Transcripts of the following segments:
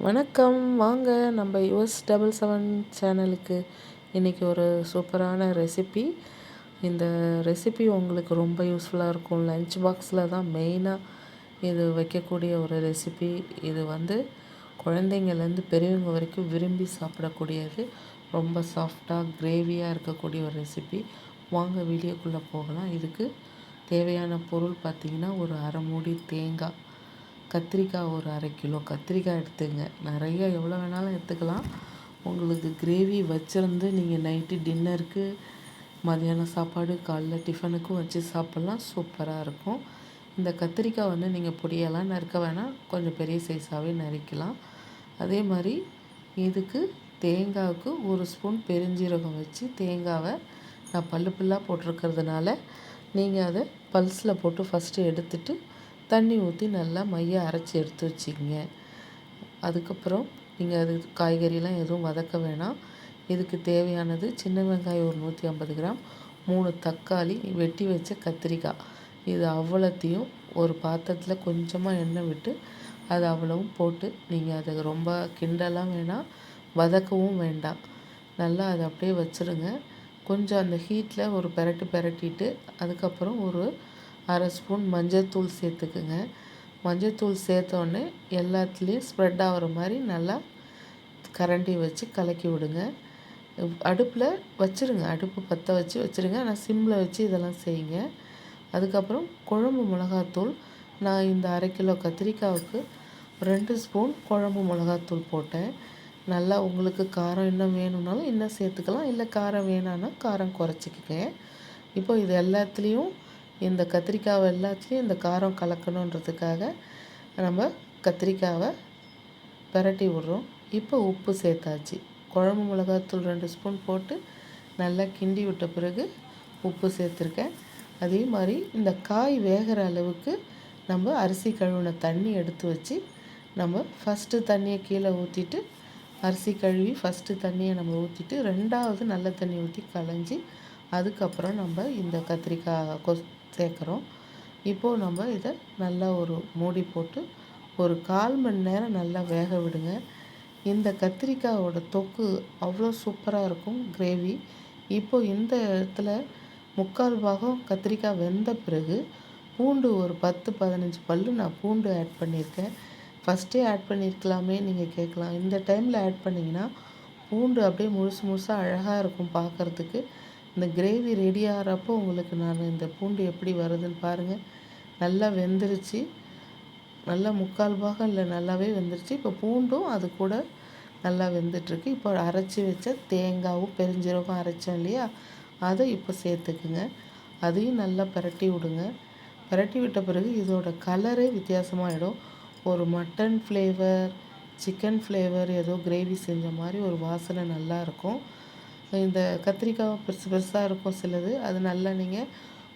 வணக்கம். வாங்க நம்ம US77 சேனலுக்கு. இன்றைக்கி ஒரு சூப்பரான ரெசிபி. இந்த ரெசிபி உங்களுக்கு ரொம்ப யூஸ்ஃபுல்லாக இருக்கும். லஞ்ச் பாக்ஸில் தான் மெயினாக இது வைக்கக்கூடிய ஒரு ரெசிபி. இது குழந்தைங்கள்லேருந்து பெரியவங்க வரைக்கும் விரும்பி சாப்பிடக்கூடியது. ரொம்ப சாஃப்டாக கிரேவியாக இருக்கக்கூடிய ஒரு ரெசிபி. வாங்க வீடியோக்குள்ளே போகலாம். இதுக்கு தேவையான பொருள் பார்த்திங்கன்னா, ஒரு அரை மூடி தேங்காய், கத்திரிக்காய் ஒரு அரை கிலோ கத்திரிக்காய் எடுத்துங்க. நிறைய எவ்வளோ வேணாலும் எடுத்துக்கலாம். உங்களுக்கு கிரேவி வச்சுருந்து நீங்கள் நைட்டு டின்னருக்கு, மதியானம் சாப்பாடு, காலைல டிஃபனுக்கும் வச்சு சாப்பிட்லாம். சூப்பராக இருக்கும். இந்த கத்திரிக்காய் நீங்கள் பொடியெல்லாம் நறுக்க வேணாம், கொஞ்சம் பெரிய சைஸாகவே நறுக்கலாம். அதே மாதிரி இதுக்கு தேங்காய்க்கு ஒரு ஸ்பூன் பெருஞ்சீரகம் வச்சு, தேங்காவை நான் பல்லாக போட்டிருக்கிறதுனால நீங்கள் அதை பல்ஸில் போட்டு ஃபஸ்ட்டு எடுத்துட்டு தண்ணி ஊற்றி நல்லா மைய அரைச்சி எடுத்து வச்சுக்கிங்க. அதுக்கப்புறம் நீங்கள் அது காய்கறிலாம் எதுவும் வதக்க வேணாம். இதுக்கு தேவையானது சின்ன வெங்காயம் ஒரு 150 கிராம், 3 தக்காளி, வெட்டி வச்ச கத்திரிக்காய். இது அவ்வளோத்தையும் ஒரு பாத்திரத்தில் கொஞ்சமாக எண்ணெய் விட்டு அது அவ்வளவும் போட்டு நீங்கள் அதை ரொம்ப கிண்டலாம் வேணாம், வதக்கவும் வேண்டாம். நல்லா அதை அப்படியே வச்சுருங்க. கொஞ்சம் அந்த ஹீட்டில் ஒரு பெரட்டிட்டு அதுக்கப்புறம் ஒரு அரை ஸ்பூன் மஞ்சள்தூள் சேர்த்துக்குங்க. மஞ்சள்தூள் சேர்த்தோடனே எல்லாத்துலேயும் ஸ்ப்ரெட் ஆகிற மாதிரி நல்லா கரண்டி வச்சு கலக்கி விடுங்க. அடுப்பில் வச்சுருங்க, அடுப்பு பற்ற வச்சுருங்க. ஆனால் சிம்மில் வச்சு இதெல்லாம் செய்யுங்க. அதுக்கப்புறம் குழம்பு மிளகாத்தூள், நான் இந்த அரை கிலோ கத்திரிக்காவுக்கு 2 ஸ்பூன் குழம்பு மிளகாத்தூள் போட்டேன். நல்லா உங்களுக்கு காரம் இன்னும் வேணும்னாலும் இன்னும் சேர்த்துக்கலாம், இல்லை காரம் வேணான்னா காரம் குறைச்சிக்கங்க. இப்போ இது எல்லாத்துலேயும் இந்த கத்திரிக்காய் எல்லாத்துலேயும் இந்த காரம் கலக்கணுன்றதுக்காக நம்ம கத்திரிக்காவை பிரட்டி விட்றோம். இப்போ உப்பு சேர்த்தாச்சு. குழம்பு மிளகாத்தூள் 2 ஸ்பூன் போட்டு நல்லா கிண்டி விட்ட பிறகு உப்பு சேர்த்துருக்கேன். அதே மாதிரி இந்த காய் வேகிற அளவுக்கு நம்ம அரிசி கழுவின தண்ணி எடுத்து வச்சு நம்ம ஃபஸ்ட்டு தண்ணியை கீழே ஊற்றிட்டு, அரிசி கழுவி ஃபஸ்ட்டு தண்ணியை நம்ம ஊற்றிட்டு, ரெண்டாவது நல்ல தண்ணி ஊற்றி களைஞ்சி அதுக்கப்புறம் நம்ம இந்த கத்திரிக்காய் சேர்க்குறோம். இப்போது நம்ம இதை நல்லா ஒரு மூடி போட்டு ஒரு 1/4 மணி நேரம் நல்லா வேக விடுங்க. இந்த கத்திரிக்காயோட தொக்கு அவ்வளோ சூப்பராக இருக்கும் கிரேவி. இப்போது இந்த இடத்துல 3/4 பாகம் கத்திரிக்காய் வெந்த பிறகு பூண்டு ஒரு 10-15 பல் நான் பூண்டு ஆட் பண்ணியிருக்கேன். ஃபஸ்ட்டே ஆட் பண்ணியிருக்கலாமே நீங்கள் கேட்கலாம். இந்த டைமில் ஆட் பண்ணிங்கன்னா பூண்டு அப்படியே முழுசாக அழகாக இருக்கும் பார்க்குறதுக்கு. இந்த கிரேவி ரெடி ஆகிறப்போ உங்களுக்கு நான் இந்த பூண்டு எப்படி வருதுன்னு பாருங்கள். நல்லா வெந்துருச்சு. நல்லா 3/4 பாகம் இல்லை, நல்லாவே வெந்துருச்சு. இப்போ பூண்டும் அது கூட நல்லா வெந்துட்டுருக்கு. இப்போ அரைச்சி வச்ச தேங்காயும் பெருஞ்சீரகம் அரைச்சோம் இல்லையா, அதை இப்போ சேர்த்துக்குங்க. அதையும் நல்லா பிரட்டி விடுங்க. பிரட்டி விட்ட பிறகு இதோட கலரே வித்தியாசமாகிடும். ஒரு மட்டன் ஃப்ளேவர், சிக்கன் ஃப்ளேவர், ஏதோ கிரேவி செஞ்ச மாதிரி ஒரு வாசனை நல்லாயிருக்கும். இந்த கத்திரிக்காய் பெருசாக இருக்கும் சிலது, அது நல்லா நீங்கள்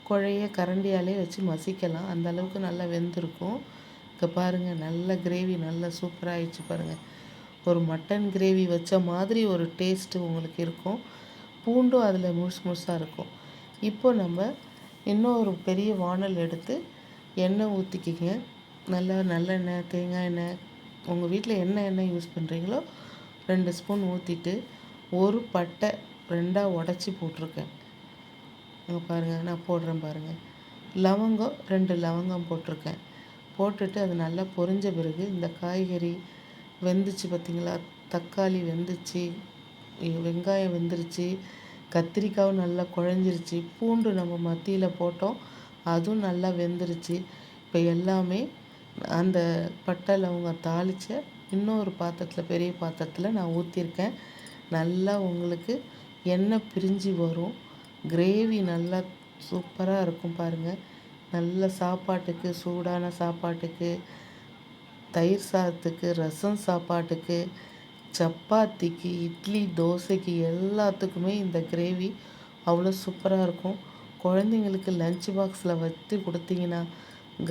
குழைய கரண்டியாலே வச்சு மசிக்கலாம். அந்த அளவுக்கு நல்லா வெந்திருக்கும். இப்போ பாருங்கள், நல்ல கிரேவி நல்லா சூப்பராகிடுச்சு பாருங்கள். ஒரு மட்டன் கிரேவி வச்ச மாதிரி ஒரு டேஸ்ட்டு உங்களுக்கு இருக்கும். பூண்டும் அதில் முழுசாக இருக்கும். இப்போ நம்ம இன்னும் ஒரு பெரிய வானல் எடுத்து எண்ணெய் ஊற்றிக்கிங்க. நல்லா நல்லெண்ணெய், தேங்காய் எண்ணெய், உங்கள் வீட்டில் என்ன எண்ணெய் யூஸ் பண்ணுறீங்களோ 2 ஸ்பூன் ஊற்றிட்டு, ஒரு பட்டை 2ஆக உடச்சி போட்டிருக்கேன். அங்கே பாருங்கள், நான் போடுறேன் பாருங்கள். லவங்கம் 2 லவங்கம் போட்டிருக்கேன். போட்டுட்டு அது நல்லா பொரிஞ்ச பிறகு இந்த காய்கறி வெந்துச்சு பார்த்திங்களா, தக்காளி வெந்துச்சு, வெங்காயம் வெந்துருச்சு, கத்திரிக்காயும் நல்லா குழஞ்சிருச்சு, பூண்டு நம்ம மத்தியில் போட்டோம், அதுவும் நல்லா வெந்துருச்சு. இப்போ எல்லாமே அந்த பட்டை லவங்கம் தாளித்த இன்னொரு பாத்திரத்தில், பெரிய பாத்திரத்தில் நான் ஊற்றிருக்கேன். நல்லா உங்களுக்கு எண்ணெய் பிரிஞ்சு வரும். கிரேவி நல்லா சூப்பராக இருக்கும் பாருங்கள். நல்ல சாப்பாட்டுக்கு, சூடான சாப்பாட்டுக்கு, தயிர் சாதத்துக்கு, ரசம் சாப்பாட்டுக்கு, சப்பாத்திக்கு, இட்லி, தோசைக்கு எல்லாத்துக்குமே இந்த கிரேவி அவ்வளோ சூப்பராக இருக்கும். குழந்தைங்களுக்கு லஞ்ச் பாக்ஸில் வச்சு கொடுத்தீங்கன்னா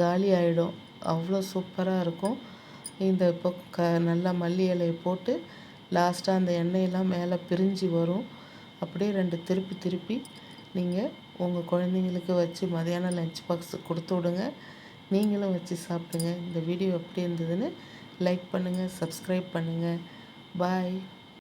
காலி ஆகிடும். அவ்வளோ சூப்பராக இருக்கும். இந்த இப்போ நல்லா மல்லி இலையை போட்டு லாஸ்ட்டாக அந்த எண்ணெயெல்லாம் மேலே பிரிஞ்சு வரும். அப்படியே 2 திருப்பி நீங்கள் உங்கள் குழந்தைங்களுக்கு வச்சு மதியானம் லஞ்ச் பாக்ஸ் கொடுத்து விடுங்க. நீங்களும் வச்சு சாப்பிடுங்க. இந்த வீடியோ எப்படி இருந்ததுன்னு லைக் பண்ணுங்கள், சப்ஸ்கிரைப் பண்ணுங்கள். பாய்.